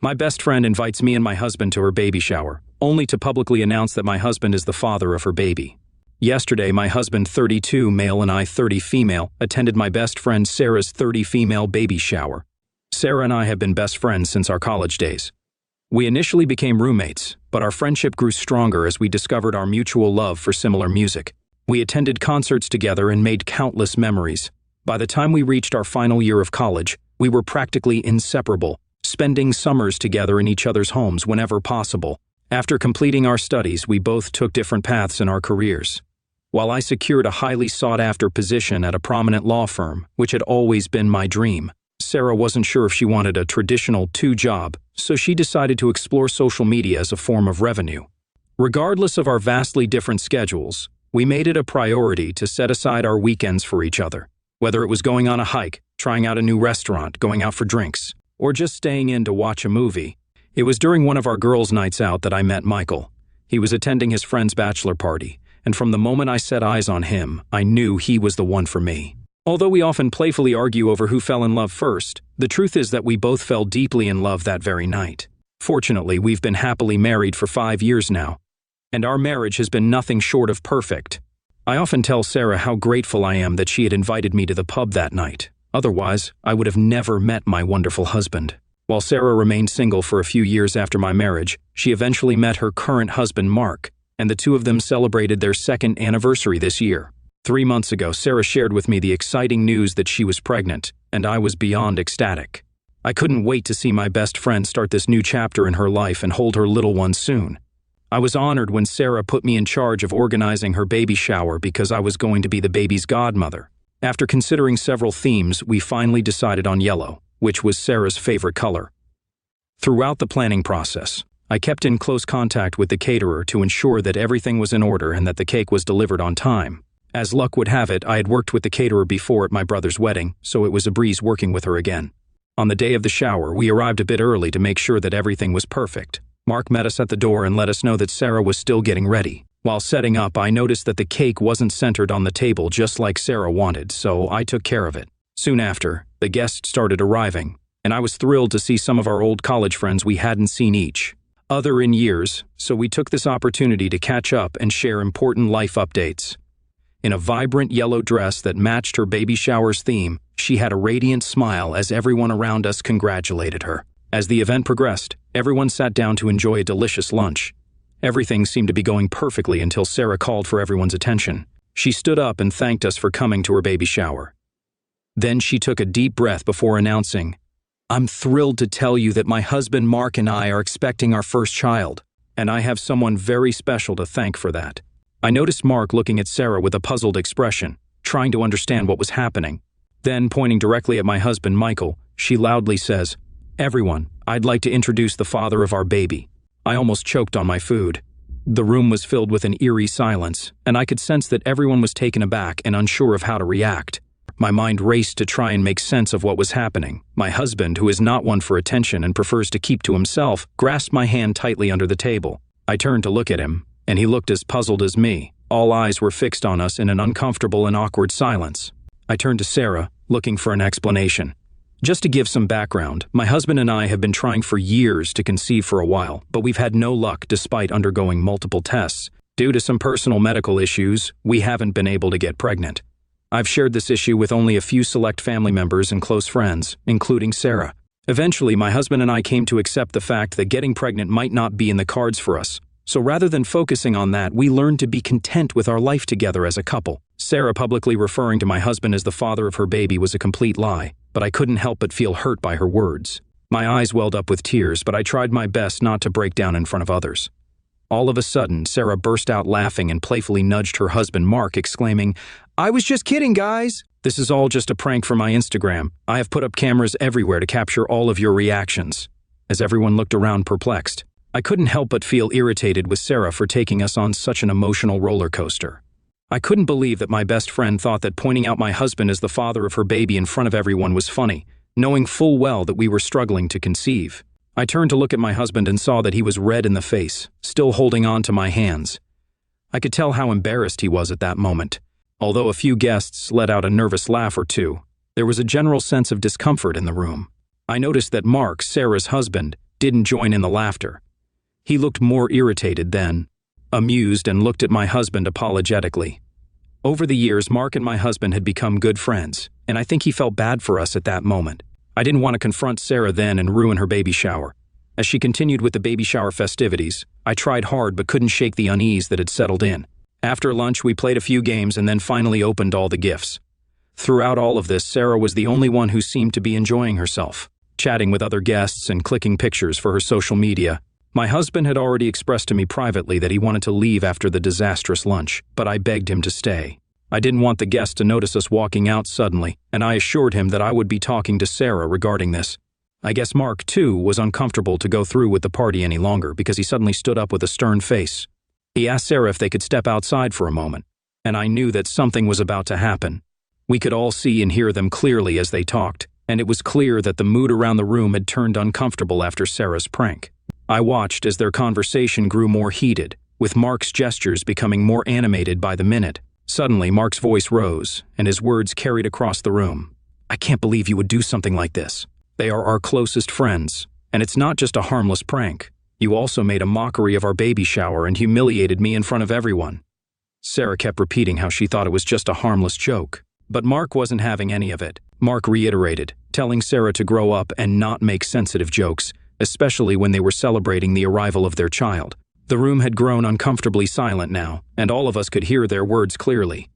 My best friend invites me and my husband to her baby shower, only to publicly announce that my husband is the father of her baby. Yesterday, my husband, 32 male, and I, 30 female, attended my best friend Sarah's 30 female baby shower. Sarah and I have been best friends since our college days. We initially became roommates, but our friendship grew stronger as we discovered our mutual love for similar music. We attended concerts together and made countless memories. By the time we reached our final year of college, we were practically inseparable, spending summers together in each other's homes whenever possible. After completing our studies, we both took different paths in our careers. While I secured a highly sought-after position at a prominent law firm, which had always been my dream, Sarah wasn't sure if she wanted a traditional job, so she decided to explore social media as a form of revenue. Regardless of our vastly different schedules, we made it a priority to set aside our weekends for each other. Whether it was going on a hike, trying out a new restaurant, going out for drinks, or just staying in to watch a movie. It was during one of our girls' nights out that I met Michael. He was attending his friend's bachelor party, and from the moment I set eyes on him, I knew he was the one for me. Although we often playfully argue over who fell in love first, the truth is that we both fell deeply in love that very night. Fortunately, we've been happily married for 5 years now, and our marriage has been nothing short of perfect. I often tell Sarah how grateful I am that she had invited me to the pub that night. Otherwise, I would have never met my wonderful husband. While Sarah remained single for a few years after my marriage, she eventually met her current husband, Mark, and the two of them celebrated their second anniversary this year. 3 months ago, Sarah shared with me the exciting news that she was pregnant, and I was beyond ecstatic. I couldn't wait to see my best friend start this new chapter in her life and hold her little one soon. I was honored when Sarah put me in charge of organizing her baby shower because I was going to be the baby's godmother. After considering several themes, we finally decided on yellow, which was Sarah's favorite color. Throughout the planning process, I kept in close contact with the caterer to ensure that everything was in order and that the cake was delivered on time. As luck would have it, I had worked with the caterer before at my brother's wedding, so it was a breeze working with her again. On the day of the shower, we arrived a bit early to make sure that everything was perfect. Mark met us at the door and let us know that Sarah was still getting ready. While setting up, I noticed that the cake wasn't centered on the table just like Sarah wanted, so I took care of it. Soon after, the guests started arriving, and I was thrilled to see some of our old college friends we hadn't seen each other in years, so we took this opportunity to catch up and share important life updates. In a vibrant yellow dress that matched her baby shower's theme, she had a radiant smile as everyone around us congratulated her. As the event progressed, everyone sat down to enjoy a delicious lunch. Everything seemed to be going perfectly until Sarah called for everyone's attention. She stood up and thanked us for coming to her baby shower. Then she took a deep breath before announcing, "I'm thrilled to tell you that my husband Mark and I are expecting our first child, and I have someone very special to thank for that." I noticed Mark looking at Sarah with a puzzled expression, trying to understand what was happening. Then, pointing directly at my husband Michael, she loudly says, "Everyone, I'd like to introduce the father of our baby." I almost choked on my food. The room was filled with an eerie silence, and I could sense that everyone was taken aback and unsure of how to react. My mind raced to try and make sense of what was happening. My husband, who is not one for attention and prefers to keep to himself, grasped my hand tightly under the table. I turned to look at him, and he looked as puzzled as me. All eyes were fixed on us in an uncomfortable and awkward silence. I turned to Sarah, looking for an explanation. Just to give some background, my husband and I have been trying for years to conceive for a while, but we've had no luck despite undergoing multiple tests. Due to some personal medical issues, we haven't been able to get pregnant. I've shared this issue with only a few select family members and close friends, including Sarah. Eventually, my husband and I came to accept the fact that getting pregnant might not be in the cards for us. So rather than focusing on that, we learned to be content with our life together as a couple. Sarah publicly referring to my husband as the father of her baby was a complete lie, but I couldn't help but feel hurt by her words. My eyes welled up with tears, but I tried my best not to break down in front of others. All of a sudden, Sarah burst out laughing and playfully nudged her husband Mark, exclaiming, "I was just kidding, guys! This is all just a prank for my Instagram. I have put up cameras everywhere to capture all of your reactions." As everyone looked around perplexed, I couldn't help but feel irritated with Sarah for taking us on such an emotional roller coaster. I couldn't believe that my best friend thought that pointing out my husband as the father of her baby in front of everyone was funny, knowing full well that we were struggling to conceive. I turned to look at my husband and saw that he was red in the face, still holding on to my hands. I could tell how embarrassed he was at that moment. Although a few guests let out a nervous laugh or two, there was a general sense of discomfort in the room. I noticed that Mark, Sarah's husband, didn't join in the laughter. He looked more irritated then, amused, and looked at my husband apologetically. Over the years, Mark and my husband had become good friends, and I think he felt bad for us at that moment. I didn't want to confront Sarah then and ruin her baby shower. As she continued with the baby shower festivities, I tried hard but couldn't shake the unease that had settled in. After lunch, we played a few games and then finally opened all the gifts. Throughout all of this, Sarah was the only one who seemed to be enjoying herself, chatting with other guests and clicking pictures for her social media. My husband had already expressed to me privately that he wanted to leave after the disastrous lunch, but I begged him to stay. I didn't want the guests to notice us walking out suddenly, and I assured him that I would be talking to Sarah regarding this. I guess Mark, too, was uncomfortable to go through with the party any longer because he suddenly stood up with a stern face. He asked Sarah if they could step outside for a moment, and I knew that something was about to happen. We could all see and hear them clearly as they talked, and it was clear that the mood around the room had turned uncomfortable after Sarah's prank. I watched as their conversation grew more heated, with Mark's gestures becoming more animated by the minute. Suddenly, Mark's voice rose, and his words carried across the room. "I can't believe you would do something like this. They are our closest friends, and it's not just a harmless prank. You also made a mockery of our baby shower and humiliated me in front of everyone." Sarah kept repeating how she thought it was just a harmless joke. But Mark wasn't having any of it. Mark reiterated, telling Sarah to grow up and not make sensitive jokes, especially when they were celebrating the arrival of their child. The room had grown uncomfortably silent now, and all of us could hear their words clearly.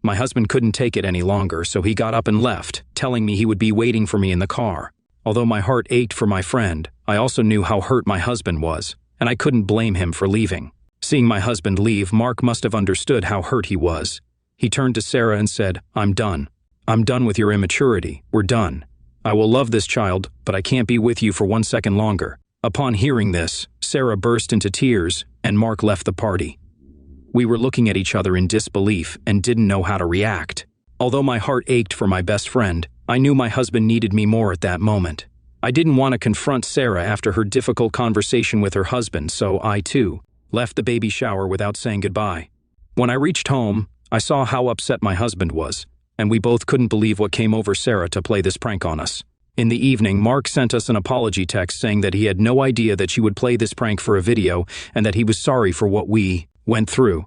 My husband couldn't take it any longer, so he got up and left, telling me he would be waiting for me in the car. Although my heart ached for my friend, I also knew how hurt my husband was, and I couldn't blame him for leaving. Seeing my husband leave, Mark must have understood how hurt he was. He turned to Sarah and said, "I'm done. I'm done with your immaturity. We're done. I will love this child, but I can't be with you for 1 second longer." Upon hearing this, Sarah burst into tears, and Mark left the party. We were looking at each other in disbelief and didn't know how to react. Although my heart ached for my best friend, I knew my husband needed me more at that moment. I didn't want to confront Sarah after her difficult conversation with her husband, so I, too, left the baby shower without saying goodbye. When I reached home, I saw how upset my husband was, and we both couldn't believe what came over Sarah to play this prank on us. In the evening, Mark sent us an apology text saying that he had no idea that she would play this prank for a video and that he was sorry for what we went through.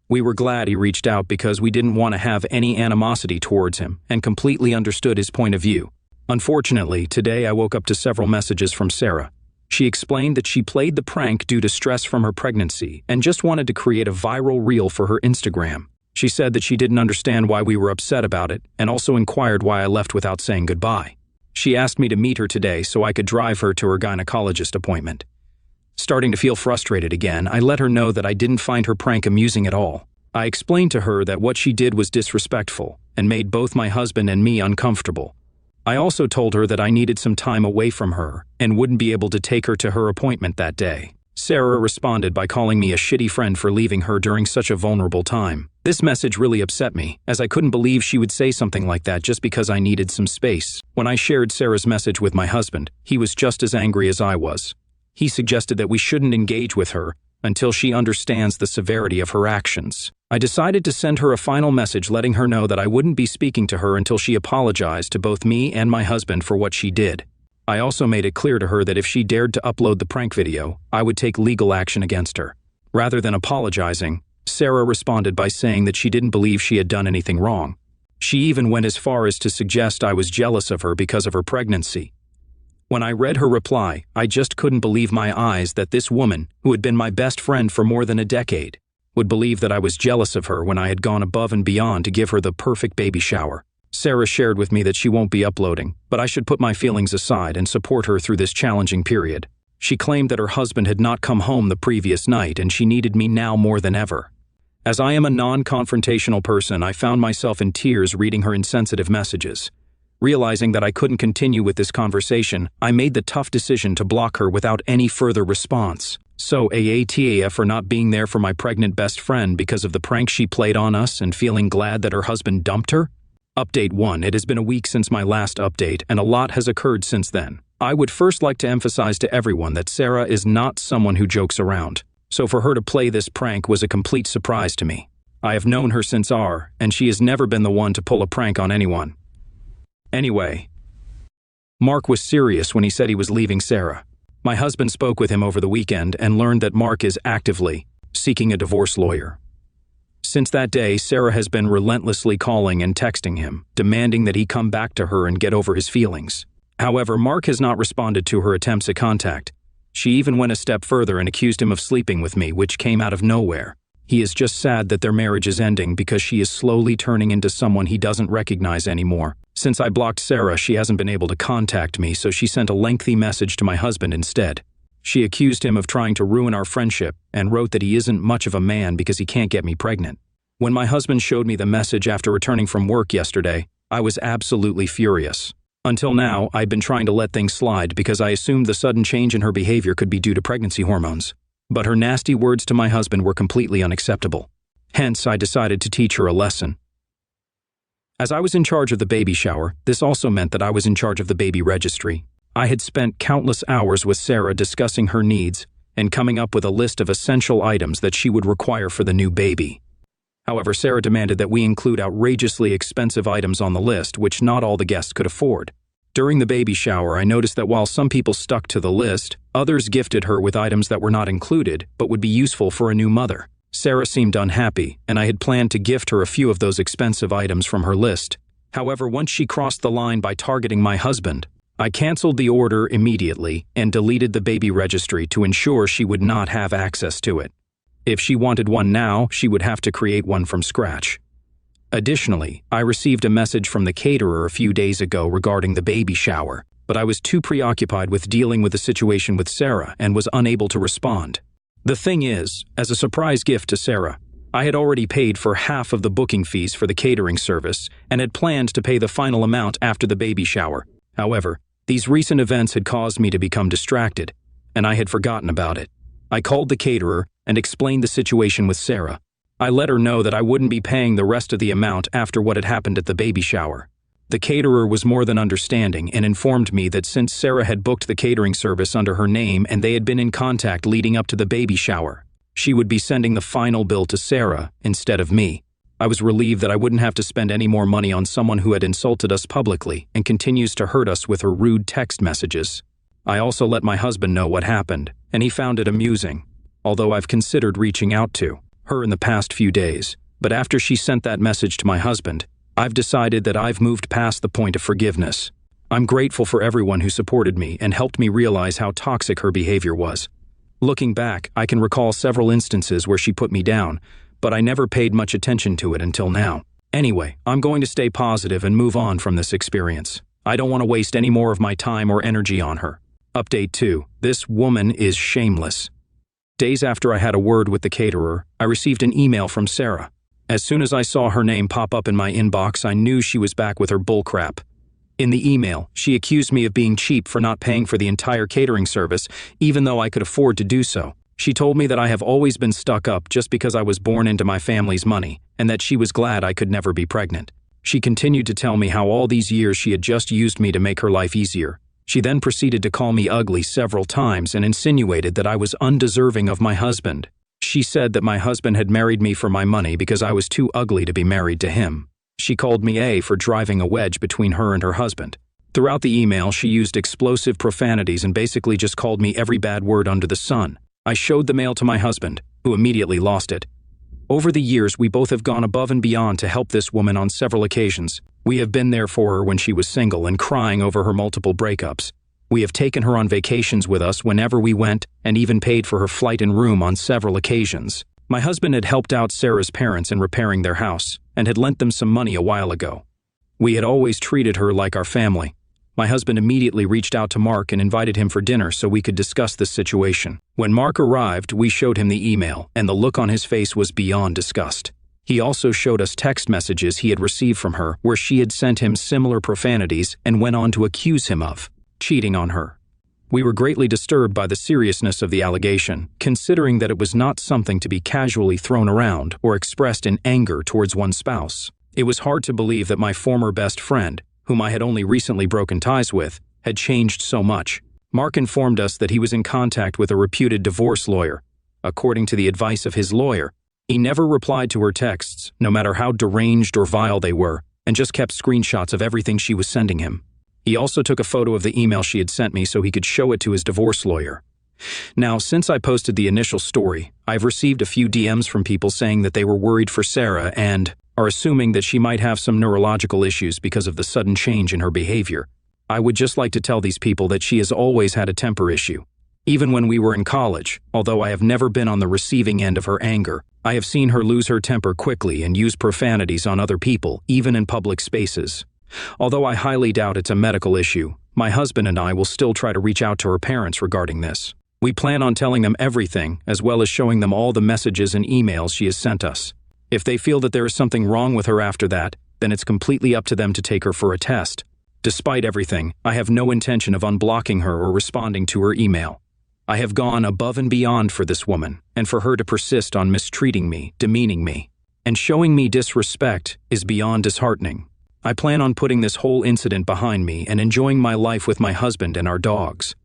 We were glad he reached out because we didn't want to have any animosity towards him and completely understood his point of view. Unfortunately, today I woke up to several messages from Sarah. She explained that she played the prank due to stress from her pregnancy and just wanted to create a viral reel for her Instagram. She said that she didn't understand why we were upset about it and also inquired why I left without saying goodbye. She asked me to meet her today so I could drive her to her gynecologist appointment. Starting to feel frustrated again, I let her know that I didn't find her prank amusing at all. I explained to her that what she did was disrespectful and made both my husband and me uncomfortable. I also told her that I needed some time away from her and wouldn't be able to take her to her appointment that day. Sarah responded by calling me a shitty friend for leaving her during such a vulnerable time. This message really upset me, as I couldn't believe she would say something like that just because I needed some space. When I shared Sarah's message with my husband, he was just as angry as I was. He suggested that we shouldn't engage with her until she understands the severity of her actions. I decided to send her a final message letting her know that I wouldn't be speaking to her until she apologized to both me and my husband for what she did. I also made it clear to her that if she dared to upload the prank video, I would take legal action against her. Rather than apologizing, Sarah responded by saying that she didn't believe she had done anything wrong. She even went as far as to suggest I was jealous of her because of her pregnancy. When I read her reply, I just couldn't believe my eyes that this woman, who had been my best friend for more than a decade, would believe that I was jealous of her when I had gone above and beyond to give her the perfect baby shower. Sarah shared with me that she won't be uploading, but I should put my feelings aside and support her through this challenging period. She claimed that her husband had not come home the previous night and she needed me now more than ever. As I am a non-confrontational person, I found myself in tears reading her insensitive messages. Realizing that I couldn't continue with this conversation, I made the tough decision to block her without any further response. So AATAF for not being there for my pregnant best friend because of the prank she played on us and feeling glad that her husband dumped her? Update 1. It has been a week since my last update, and a lot has occurred since then. I would first like to emphasize to everyone that Sarah is not someone who jokes around, so for her to play this prank was a complete surprise to me. I have known her since R, and she has never been the one to pull a prank on anyone. Anyway, Mark was serious when he said he was leaving Sarah. My husband spoke with him over the weekend and learned that Mark is actively seeking a divorce lawyer. Since that day, Sarah has been relentlessly calling and texting him, demanding that he come back to her and get over his feelings. However, Mark has not responded to her attempts at contact. She even went a step further and accused him of sleeping with me, which came out of nowhere. He is just sad that their marriage is ending because she is slowly turning into someone he doesn't recognize anymore. Since I blocked Sarah, she hasn't been able to contact me, so she sent a lengthy message to my husband instead. She accused him of trying to ruin our friendship and wrote that he isn't much of a man because he can't get me pregnant. When my husband showed me the message after returning from work yesterday, I was absolutely furious. Until now, I'd been trying to let things slide because I assumed the sudden change in her behavior could be due to pregnancy hormones. But her nasty words to my husband were completely unacceptable. Hence, I decided to teach her a lesson. As I was in charge of the baby shower, this also meant that I was in charge of the baby registry. I had spent countless hours with Sarah discussing her needs and coming up with a list of essential items that she would require for the new baby. However, Sarah demanded that we include outrageously expensive items on the list, which not all the guests could afford. During the baby shower, I noticed that while some people stuck to the list, others gifted her with items that were not included but would be useful for a new mother. Sarah seemed unhappy, and I had planned to gift her a few of those expensive items from her list. However, once she crossed the line by targeting my husband, I canceled the order immediately and deleted the baby registry to ensure she would not have access to it. If she wanted one now, she would have to create one from scratch. Additionally, I received a message from the caterer a few days ago regarding the baby shower, but I was too preoccupied with dealing with the situation with Sarah and was unable to respond. The thing is, as a surprise gift to Sarah, I had already paid for half of the booking fees for the catering service and had planned to pay the final amount after the baby shower. However, these recent events had caused me to become distracted, and I had forgotten about it. I called the caterer and explained the situation with Sarah. I let her know that I wouldn't be paying the rest of the amount after what had happened at the baby shower. The caterer was more than understanding and informed me that since Sarah had booked the catering service under her name and they had been in contact leading up to the baby shower, she would be sending the final bill to Sarah instead of me. I was relieved that I wouldn't have to spend any more money on someone who had insulted us publicly and continues to hurt us with her rude text messages. I also let my husband know what happened, and he found it amusing, although I've considered reaching out to her in the past few days. But after she sent that message to my husband, I've decided that I've moved past the point of forgiveness. I'm grateful for everyone who supported me and helped me realize how toxic her behavior was. Looking back, I can recall several instances where she put me down, but I never paid much attention to it until now. Anyway, I'm going to stay positive and move on from this experience. I don't want to waste any more of my time or energy on her. Update 2. This woman is shameless. Days after I had a word with the caterer, I received an email from Sarah. As soon as I saw her name pop up in my inbox, I knew she was back with her bullcrap. In the email, she accused me of being cheap for not paying for the entire catering service, even though I could afford to do so. She told me that I have always been stuck up just because I was born into my family's money, and that she was glad I could never be pregnant. She continued to tell me how all these years she had just used me to make her life easier. She then proceeded to call me ugly several times and insinuated that I was undeserving of my husband. She said that my husband had married me for my money because I was too ugly to be married to him. She called me A for driving a wedge between her and her husband. Throughout the email, she used explosive profanities and basically just called me every bad word under the sun. I showed the mail to my husband, who immediately lost it. Over the years, we both have gone above and beyond to help this woman on several occasions. We have been there for her when she was single and crying over her multiple breakups. We have taken her on vacations with us whenever we went and even paid for her flight and room on several occasions. My husband had helped out Sarah's parents in repairing their house and had lent them some money a while ago. We had always treated her like our family. My husband immediately reached out to Mark and invited him for dinner so we could discuss this situation. When Mark arrived, we showed him the email, and the look on his face was beyond disgust. He also showed us text messages he had received from her where she had sent him similar profanities and went on to accuse him of cheating on her. We were greatly disturbed by the seriousness of the allegation, considering that it was not something to be casually thrown around or expressed in anger towards one's spouse. It was hard to believe that my former best friend, whom I had only recently broken ties with, had changed so much. Mark informed us that he was in contact with a reputed divorce lawyer. According to the advice of his lawyer, he never replied to her texts, no matter how deranged or vile they were, and just kept screenshots of everything she was sending him. He also took a photo of the email she had sent me so he could show it to his divorce lawyer. Now, since I posted the initial story, I've received a few DMs from people saying that they were worried for Sarah and are assuming that she might have some neurological issues because of the sudden change in her behavior. I would just like to tell these people that she has always had a temper issue. Even when we were in college, although I have never been on the receiving end of her anger, I have seen her lose her temper quickly and use profanities on other people, even in public spaces. Although I highly doubt it's a medical issue, my husband and I will still try to reach out to her parents regarding this. We plan on telling them everything, as well as showing them all the messages and emails she has sent us. If they feel that there is something wrong with her after that, then it's completely up to them to take her for a test. Despite everything, I have no intention of unblocking her or responding to her email. I have gone above and beyond for this woman, and for her to persist on mistreating me, demeaning me, and showing me disrespect is beyond disheartening. I plan on putting this whole incident behind me and enjoying my life with my husband and our dogs.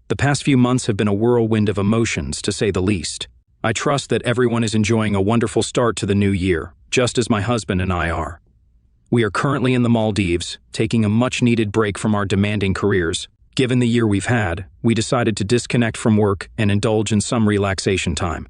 The past few months have been a whirlwind of emotions, to say the least. I trust that everyone is enjoying a wonderful start to the new year, just as my husband and I are. We are currently in the Maldives, taking a much-needed break from our demanding careers. Given the year we've had, we decided to disconnect from work and indulge in some relaxation time.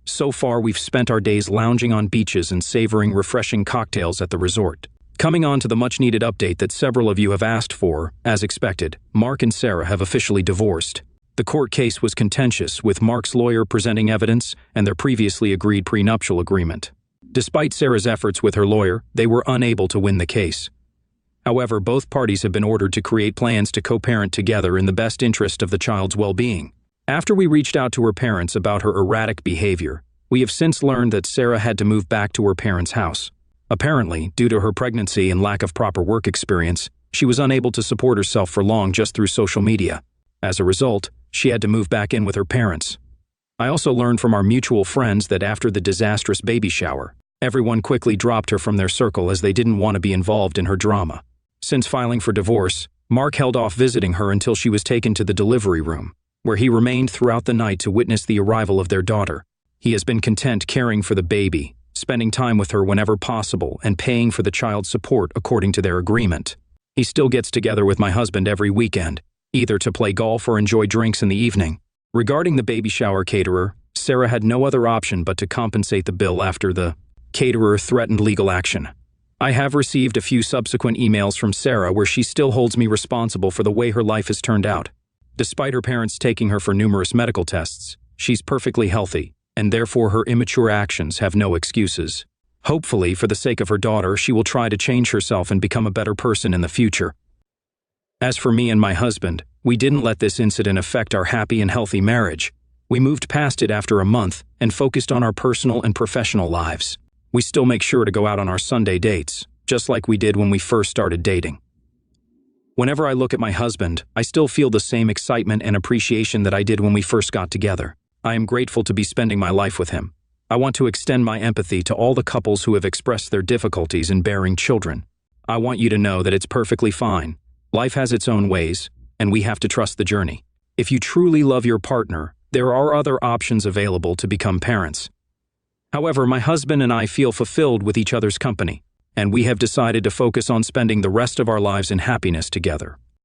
So far, we've spent our days lounging on beaches and savoring refreshing cocktails at the resort. Coming on to the much-needed update that several of you have asked for, as expected, Mark and Sarah have officially divorced. The court case was contentious, with Mark's lawyer presenting evidence and their previously agreed prenuptial agreement. Despite Sarah's efforts with her lawyer, they were unable to win the case. However, both parties have been ordered to create plans to co-parent together in the best interest of the child's well-being. After we reached out to her parents about her erratic behavior, we have since learned that Sarah had to move back to her parents' house. Apparently, due to her pregnancy and lack of proper work experience, she was unable to support herself for long just through social media. As a result, she had to move back in with her parents. I also learned from our mutual friends that after the disastrous baby shower, everyone quickly dropped her from their circle as they didn't want to be involved in her drama. Since filing for divorce, Mark held off visiting her until she was taken to the delivery room, where he remained throughout the night to witness the arrival of their daughter. He has been content caring for the baby, spending time with her whenever possible, and paying for the child's support according to their agreement. He still gets together with my husband every weekend, either to play golf or enjoy drinks in the evening. Regarding the baby shower caterer, Sarah had no other option but to compensate the bill after the caterer threatened legal action. I have received a few subsequent emails from Sarah where she still holds me responsible for the way her life has turned out. Despite her parents taking her for numerous medical tests, she's perfectly healthy, and therefore her immature actions have no excuses. Hopefully, for the sake of her daughter, she will try to change herself and become a better person in the future. As for me and my husband, we didn't let this incident affect our happy and healthy marriage. We moved past it after a month and focused on our personal and professional lives. We still make sure to go out on our Sunday dates, just like we did when we first started dating. Whenever I look at my husband, I still feel the same excitement and appreciation that I did when we first got together. I am grateful to be spending my life with him. I want to extend my empathy to all the couples who have expressed their difficulties in bearing children. I want you to know that it's perfectly fine. Life has its own ways, and we have to trust the journey. If you truly love your partner, there are other options available to become parents. However, my husband and I feel fulfilled with each other's company, and we have decided to focus on spending the rest of our lives in happiness together.